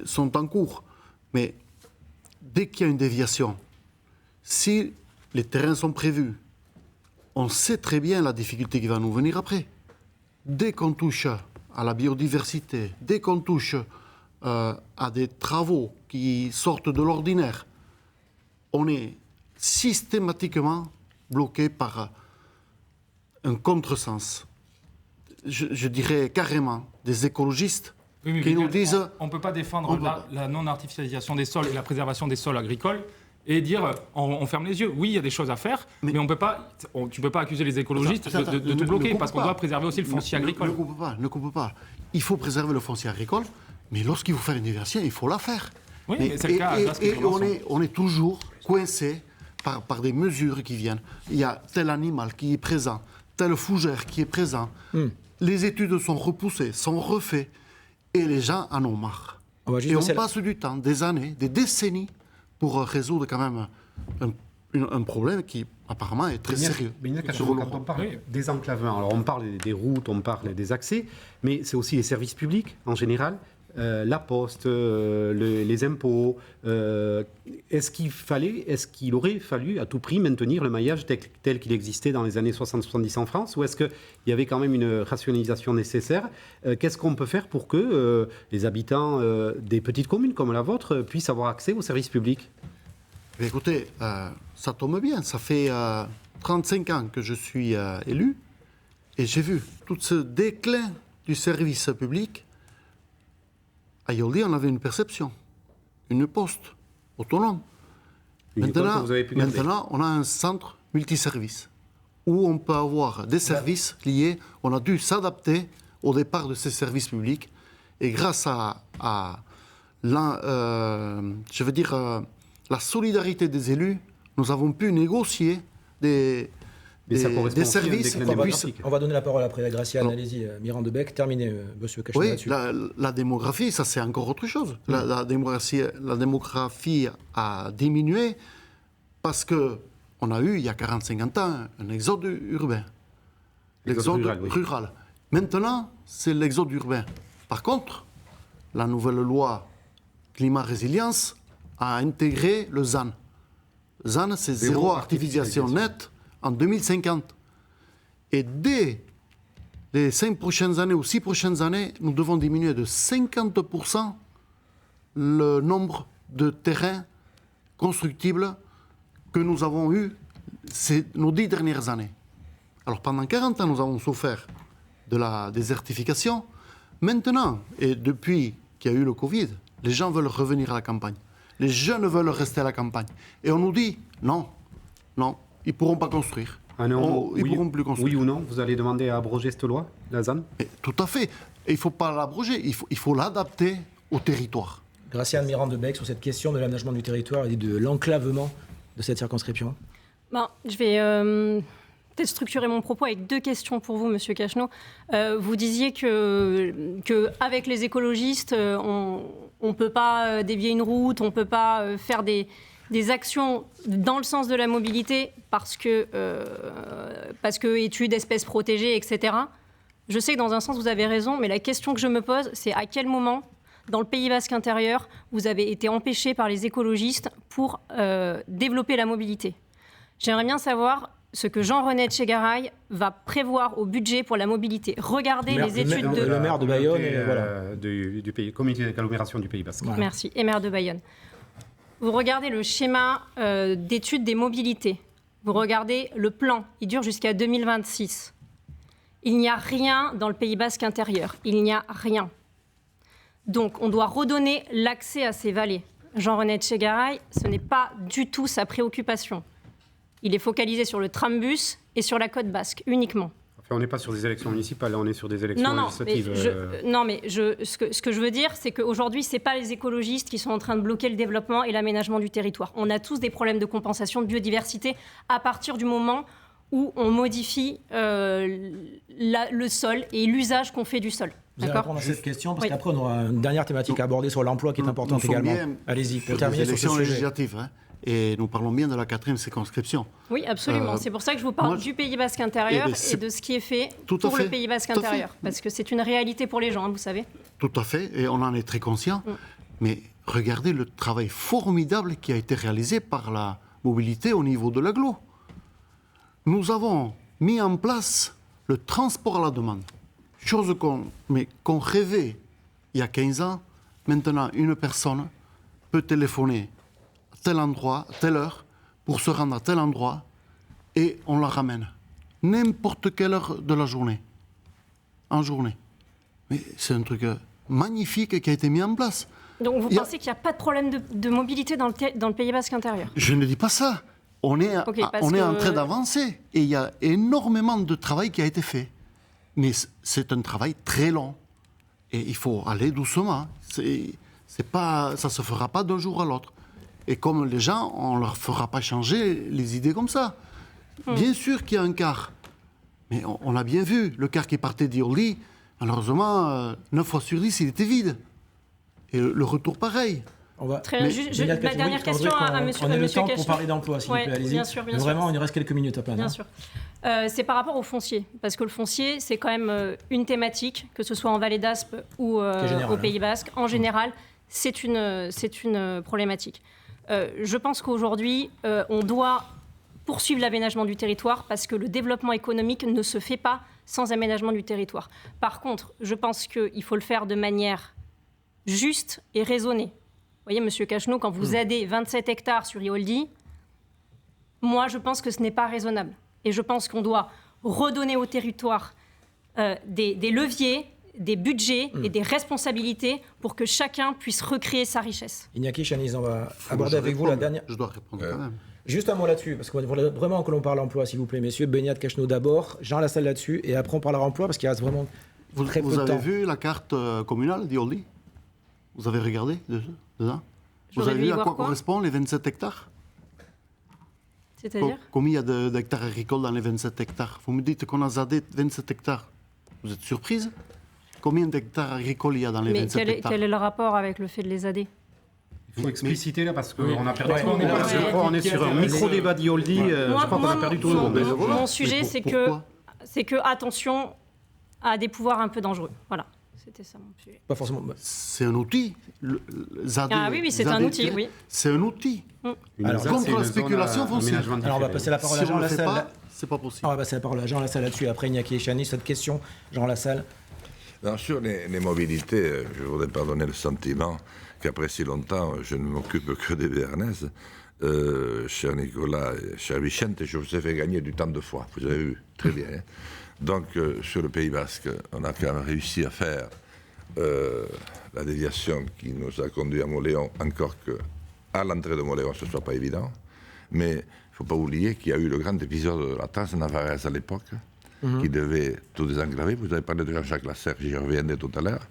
sont en cours. Mais dès qu'il y a une déviation, si les terrains sont prévus, on sait très bien la difficulté qui va nous venir après. Dès qu'on touche à la biodiversité, dès qu'on touche à des travaux qui sortent de l'ordinaire, on est systématiquement bloqué par un contresens. Je dirais carrément des écologistes qui nous disent... On ne peut pas défendre la non-artificialisation des sols et la préservation des sols agricoles et dire on ferme les yeux. Oui, il y a des choses à faire, mais on peut pas, tu ne peux pas accuser les écologistes de tout bloquer, parce qu'on doit préserver aussi le foncier agricole. Ne coupe pas. Il faut préserver le foncier agricole, mais lorsqu'il faut faire une déviation, il faut la faire. Oui, mais c'est le cas. Et on est toujours coincé par des mesures qui viennent. Il y a tel animal qui est présent, tel fougère qui est présent. Les études sont repoussées, sont refaites, et les gens en ont marre. Et on passe du temps, des années, des décennies, pour résoudre quand même un problème qui apparemment est très sérieux. Quand on parle désenclavement, alors on parle des routes, on parle des accès, mais c'est aussi les services publics en général, la poste, les impôts. Est-ce qu'il aurait fallu à tout prix maintenir le maillage tel qu'il existait dans les années 60-70 en France, ou est-ce qu'il y avait quand même une rationalisation nécessaire? Qu'est-ce qu'on peut faire pour que les habitants des petites communes comme la vôtre puissent avoir accès aux services publics? Écoutez, ça tombe bien, ça fait 35 ans que je suis élu, et j'ai vu tout ce déclin du service public. À Yoldi, on avait une perception, une poste autonome. Maintenant, on a un centre multiservice où on peut avoir des services liés. On a dû s'adapter au départ de ces services publics. Et grâce à la solidarité des élus, nous avons pu négocier des services. On va donner la parole après à Graciane. Allez-y, Miran de Bec, terminez, monsieur Cacheneau, là-dessus. La démographie, ça c'est encore autre chose. La démographie a diminué parce qu'on a eu, il y a 40-50 ans, un exode urbain. L'exode rural. Maintenant, c'est l'exode urbain. Par contre, la nouvelle loi climat-résilience a intégré le ZAN. ZAN, c'est zéro artificialisation nette en 2050. Et dès les 5 prochaines années ou 6 prochaines années, nous devons diminuer de 50% le nombre de terrains constructibles que nous avons eu nos 10 dernières années. Alors pendant 40 ans, nous avons souffert de la désertification. Maintenant, et depuis qu'il y a eu le Covid, les gens veulent revenir à la campagne. Les jeunes veulent rester à la campagne. Et on nous dit, non, ils ne pourront pas construire. Ils ne pourront plus construire. Oui ou non, vous allez demander à abroger cette loi, la ZAN? Tout à fait. Et il ne faut pas l'abroger, il faut l'adapter au territoire. Graciane Miran de Bec, sur cette question de l'aménagement du territoire et de l'enclavement de cette circonscription. Je vais peut-être structurer mon propos avec 2 questions pour vous, Monsieur Cacheneau. Vous disiez que avec les écologistes, on ne peut pas dévier une route, on ne peut pas faire des actions dans le sens de la mobilité parce que études, espèces protégées, etc. Je sais que dans un sens, vous avez raison, mais la question que je me pose, c'est à quel moment, dans le Pays basque intérieur, vous avez été empêché par les écologistes pour développer la mobilité. J'aimerais bien savoir ce que Jean-René Etxegaray va prévoir au budget pour la mobilité. Regardez les études de... Le maire de Bayonne et voilà. du pays, comité d'agglomération du Pays basque. Voilà. Merci, et maire de Bayonne. Vous regardez le schéma d'études des mobilités. Vous regardez le plan, il dure jusqu'à 2026. Il n'y a rien dans le Pays basque intérieur. Il n'y a rien. Donc, on doit redonner l'accès à ces vallées. Jean-René Etxegaray, ce n'est pas du tout sa préoccupation. Il est focalisé sur le trambus et sur la côte basque, uniquement. Enfin, on n'est pas sur des élections municipales, là, on est sur des élections législatives. Ce que je veux dire, c'est qu'aujourd'hui, ce n'est pas les écologistes qui sont en train de bloquer le développement et l'aménagement du territoire. On a tous des problèmes de compensation de biodiversité à partir du moment où on modifie le sol et l'usage qu'on fait du sol. Vous allez répondre à cette question, parce qu'après, on aura une dernière thématique à aborder sur l'emploi qui est importante également. Allez-y, pour terminer sur ce sujet. Législatives, hein, et nous parlons bien de la 4e circonscription. Oui, absolument. C'est pour ça que je vous parle du Pays basque intérieur et de ce qui est fait pour le Pays basque intérieur. Parce que c'est une réalité pour les gens, vous savez. Tout à fait, et on en est très conscient. Mais regardez le travail formidable qui a été réalisé par la mobilité au niveau de l'agglo. Nous avons mis en place le transport à la demande. Chose qu'on rêvait il y a 15 ans. Maintenant, une personne peut téléphoner à tel endroit, à telle heure, pour se rendre à tel endroit, et on la ramène. N'importe quelle heure de la journée. En journée. Mais c'est un truc magnifique qui a été mis en place. Donc vous pensez qu'il n'y a pas de problème de mobilité dans le Pays basque intérieur? Je ne dis pas ça. On est en train d'avancer. Et il y a énormément de travail qui a été fait. Mais c'est un travail très long. Et il faut aller doucement. Ça ne se fera pas d'un jour à l'autre. Et comme les gens, on ne leur fera pas changer les idées comme ça. Bien sûr qu'il y a un car. Mais on l'a bien vu. Le car qui partait d'Ioli, malheureusement, 9 fois sur 10, il était vide. Et le retour, pareil. Très bien. Ma dernière question à M. Cacheneau. On a le temps pour parler d'emploi, s'il vous plaît. Allez-y. Bien sûr. Vraiment, il nous reste quelques minutes à peine. Bien sûr. C'est par rapport au foncier. Parce que le foncier, c'est quand même une thématique, que ce soit en Vallée d'Aspe ou au Pays basque. En général, c'est une problématique. Je pense qu'aujourd'hui, on doit poursuivre l'aménagement du territoire parce que le développement économique ne se fait pas sans aménagement du territoire. Par contre, je pense qu'il faut le faire de manière juste et raisonnée. Vous voyez, M. Cacheneau, quand vous aidez 27 hectares sur Ioldi, moi, je pense que ce n'est pas raisonnable. Et je pense qu'on doit redonner au territoire des leviers, des budgets et des responsabilités pour que chacun puisse recréer sa richesse. Iñaki Chaniz, on va aborder avec vous la dernière... Je dois répondre quand même. Juste un mot là-dessus, parce qu'on va vraiment que l'on parle emploi, s'il vous plaît, messieurs. Beñat Cacheneau d'abord, Jean Lassalle là-dessus, et après on parlera emploi, parce qu'il reste vraiment très peu de temps. Vous avez vu la carte communale d'Ioldi? Vous avez regardé dedans? Vous avez vu à quoi correspondent les 27 hectares? C'est-à-dire? Combien il y a d'hectares agricoles dans les 27 hectares? Vous me dites qu'on a zadé 27 hectares. Vous êtes surprise? Combien d'hectares agricoles il y a dans les 27 hectares? Quel est le rapport avec le fait de les AD? Il faut expliciter là parce qu'on a perdu tout le monde. Je crois qu'on est sur un micro-débat d'Ioldi. Je crois qu'on a perdu tout le monde. Mon sujet, c'est que, attention à des pouvoirs un peu dangereux. Voilà. C'était ça mon sujet. Pas forcément. C'est un outil. Oui, c'est un outil, oui. C'est un outil. Alors, contre la spéculation foncière. Alors, on va passer la parole à Jean Lassalle. C'est pas possible. On va passer la parole à Jean Lassalle là-dessus. Après, Iñaki Chaniz, cette question, Jean Lassalle. Alors, sur les mobilités, je ne voudrais pas donner le sentiment qu'après si longtemps, je ne m'occupe que des Béarnaises. Cher Nicolas et cher Vicente, je vous ai fait gagner du temps de fois. Vous avez vu, très bien. Hein. Donc, sur le Pays basque, on a quand même réussi à faire la déviation qui nous a conduit à Moléon, encore qu'à l'entrée de Moléon, ce ne soit pas évident. Mais il ne faut pas oublier qu'il y a eu le grand épisode de la Trans-Navarraise à l'époque, qui devait tout désenclaver. Vous avez parlé de Jean-Jacques Lasserre, j'y reviendrai tout à l'heure.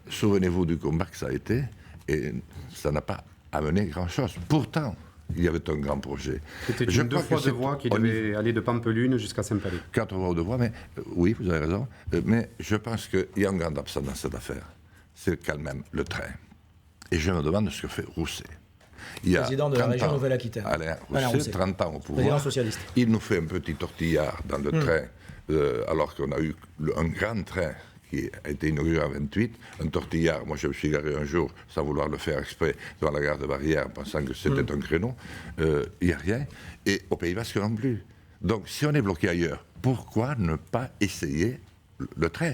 Souvenez-vous du combat que ça a été, et ça n'a pas amené grand-chose. Pourtant, il y avait un grand projet. C'était une 2 fois 2 voies qui devait aller de Pampelune jusqu'à Saint-Palais. 4 voies ou 2 voies, mais oui, vous avez raison. Mais je pense qu'il y a un grand absent dans cette affaire. C'est quand même le train. Et je me demande ce que fait Rousset. Il y a président de la région Nouvelle-Aquitaine. Alain Rousset, 30 ans au pouvoir. Président socialiste. Il nous fait un petit tortillard dans le train, alors qu'on a eu un grand train qui a été inauguré en 28, un tortillard. Moi, je me suis garé un jour, sans vouloir le faire exprès, devant la gare de Barrière, pensant que c'était un créneau. Il n'y a rien. Et au Pays Basque non plus. Donc, si on est bloqué ailleurs, pourquoi ne pas essayer le train ?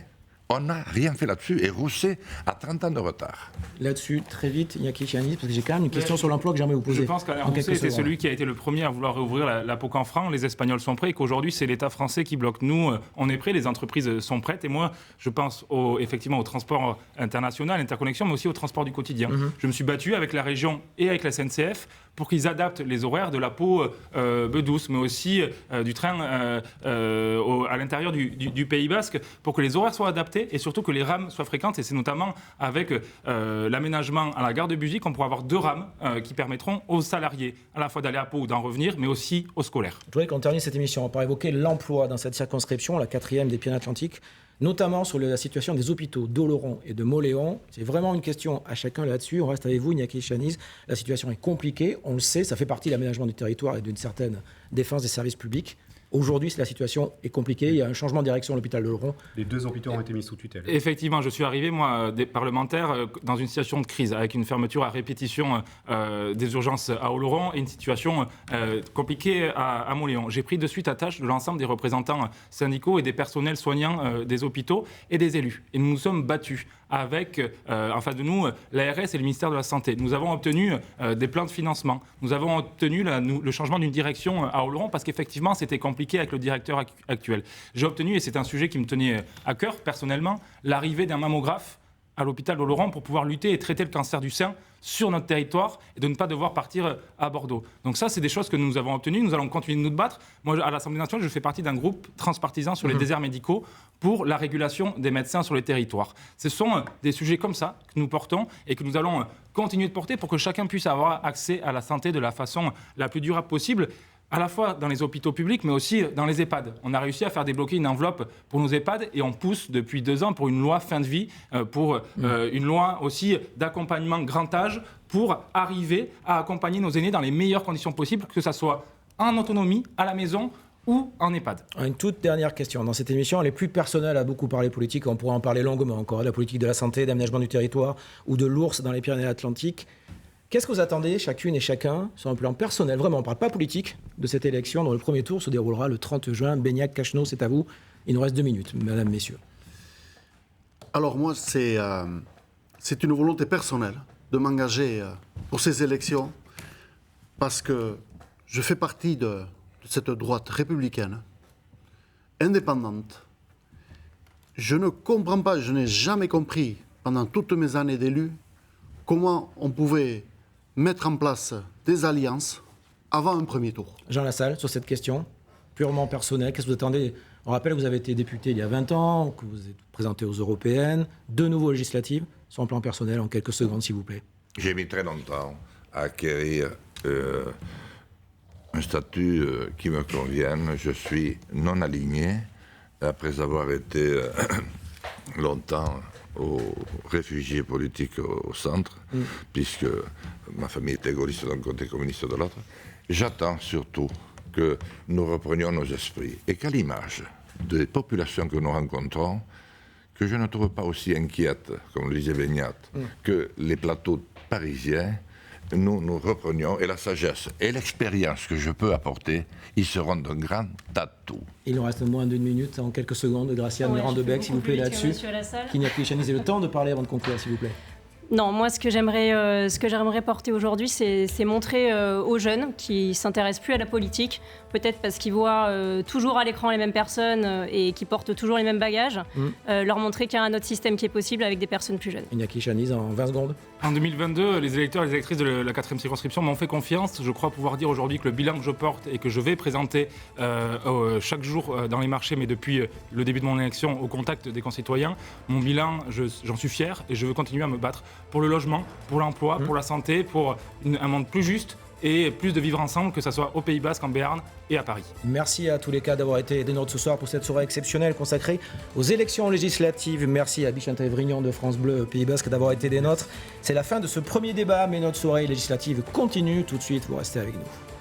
On n'a rien fait là-dessus et Rousset a 30 ans de retard. Là-dessus, très vite, Iñaki Chaniz, parce que j'ai quand même une question sur l'emploi que j'aimerais vous poser. Je pense qu'Alain Rousset était celui qui a été le premier à vouloir réouvrir la POC en franc. Les Espagnols sont prêts et qu'aujourd'hui, c'est l'État français qui bloque. Nous, on est prêts, les entreprises sont prêtes. Et moi, je pense effectivement au transport international, interconnexion, mais aussi au transport du quotidien. Je me suis battu avec la région et avec la SNCF pour qu'ils adaptent les horaires de la Pau Bedouce, mais aussi du train à l'intérieur du Pays Basque, pour que les horaires soient adaptés et surtout que les rames soient fréquentes. Et c'est notamment avec l'aménagement à la gare de Buzy qu'on pourra avoir 2 rames qui permettront aux salariés à la fois d'aller à Pau ou d'en revenir, mais aussi aux scolaires. Je voudrais qu'on termine cette émission par évoquer l'emploi dans cette circonscription, la 4e des Pyrénées-Atlantiques, notamment sur la situation des hôpitaux d'Oloron et de Mauléon. C'est vraiment une question à chacun là-dessus. On reste avec vous, Iñaki Chaniz. La situation est compliquée, on le sait, ça fait partie de l'aménagement du territoire et d'une certaine défense des services publics. Aujourd'hui, la situation est compliquée. Il y a un changement de direction à l'hôpital d'Oloron. Les 2 hôpitaux ont été mis sous tutelle. Effectivement, je suis arrivé, moi, des parlementaires, dans une situation de crise, avec une fermeture à répétition des urgences à Oloron et une situation compliquée à Mauléon. J'ai pris de suite à tâche de l'ensemble des représentants syndicaux et des personnels soignants des hôpitaux et des élus. Et nous nous sommes battus avec, en face de nous, l'ARS et le ministère de la Santé. Nous avons obtenu des plans de financement. Nous avons obtenu le changement d'une direction à Oloron parce qu'effectivement, c'était compliqué avec le directeur actuel. J'ai obtenu, et c'est un sujet qui me tenait à cœur personnellement, l'arrivée d'un mammographe à l'hôpital d'Oloron pour pouvoir lutter et traiter le cancer du sein sur notre territoire et de ne pas devoir partir à Bordeaux. Donc ça, c'est des choses que nous avons obtenues. Nous allons continuer de nous battre. Moi, à l'Assemblée nationale, je fais partie d'un groupe transpartisan sur les déserts médicaux pour la régulation des médecins sur les territoires. Ce sont des sujets comme ça que nous portons et que nous allons continuer de porter pour que chacun puisse avoir accès à la santé de la façon la plus durable possible, à la fois dans les hôpitaux publics, mais aussi dans les EHPAD. On a réussi à faire débloquer une enveloppe pour nos EHPAD et on pousse depuis 2 ans pour une loi fin de vie, pour une loi aussi d'accompagnement grand âge, pour arriver à accompagner nos aînés dans les meilleures conditions possibles, que ce soit en autonomie, à la maison ou en EHPAD. Une toute dernière question. Dans cette émission, elle est plus personnelle, à beaucoup parler politique, on pourrait en parler longuement encore, de la politique de la santé, d'aménagement du territoire ou de l'ours dans les Pyrénées-Atlantiques. Qu'est-ce que vous attendez, chacune et chacun, sur un plan personnel, vraiment, on ne parle pas politique, de cette élection dont le premier tour se déroulera le 30 juin. Beignac, Cacheneau, c'est à vous. Il nous reste 2 minutes, mesdames, messieurs. Alors moi, c'est une volonté personnelle de m'engager pour ces élections parce que je fais partie de cette droite républicaine, indépendante. Je ne comprends pas, je n'ai jamais compris, pendant toutes mes années d'élu, comment on pouvait mettre en place des alliances avant un premier tour. Jean Lassalle, sur cette question, purement personnelle, qu'est-ce que vous attendez ? On rappelle que vous avez été député il y a 20 ans, que vous êtes présenté aux européennes, 2 nouveaux législatives, sur un plan personnel, en quelques secondes, s'il vous plaît. J'ai mis très longtemps à acquérir un statut qui me convienne. Je suis non aligné, après avoir été longtemps aux réfugiés politiques au centre, puisque ma famille était gaulliste d'un côté, communiste de l'autre. J'attends surtout que nous reprenions nos esprits et qu'à l'image des populations que nous rencontrons, que je ne trouve pas aussi inquiètes, comme le disait Beñat, que les plateaux parisiens, nous reprenions, et la sagesse et l'expérience que je peux apporter, ils seront d'un grand atout. Il nous reste moins d'1 minute, en quelques secondes, Graciane Mirand-Debec, s'il vous plaît, là-dessus. Iñaki Chaniz, le temps de parler avant de conclure, s'il vous plaît. Non, moi, ce que j'aimerais porter aujourd'hui, c'est montrer aux jeunes qui s'intéressent plus à la politique, peut-être parce qu'ils voient toujours à l'écran les mêmes personnes et qui portent toujours les mêmes bagages, leur montrer qu'il y a un autre système qui est possible avec des personnes plus jeunes. Iñaki Chaniz, en 20 secondes. En 2022, les électeurs et les électrices de la 4e circonscription m'ont fait confiance. Je crois pouvoir dire aujourd'hui que le bilan que je porte et que je vais présenter chaque jour dans les marchés, mais depuis le début de mon élection au contact des concitoyens, mon bilan, j'en suis fier et je veux continuer à me battre pour le logement, pour l'emploi, pour la santé, pour un monde plus juste, et plus de vivre ensemble, que ce soit au Pays Basque, en Béarn et à Paris. Merci à tous les cas d'avoir été des nôtres ce soir pour cette soirée exceptionnelle consacrée aux élections législatives. Merci à Bichantal Vrignon de France Bleu Pays Basque d'avoir été des nôtres. C'est la fin de ce premier débat, mais notre soirée législative continue tout de suite. Vous restez avec nous.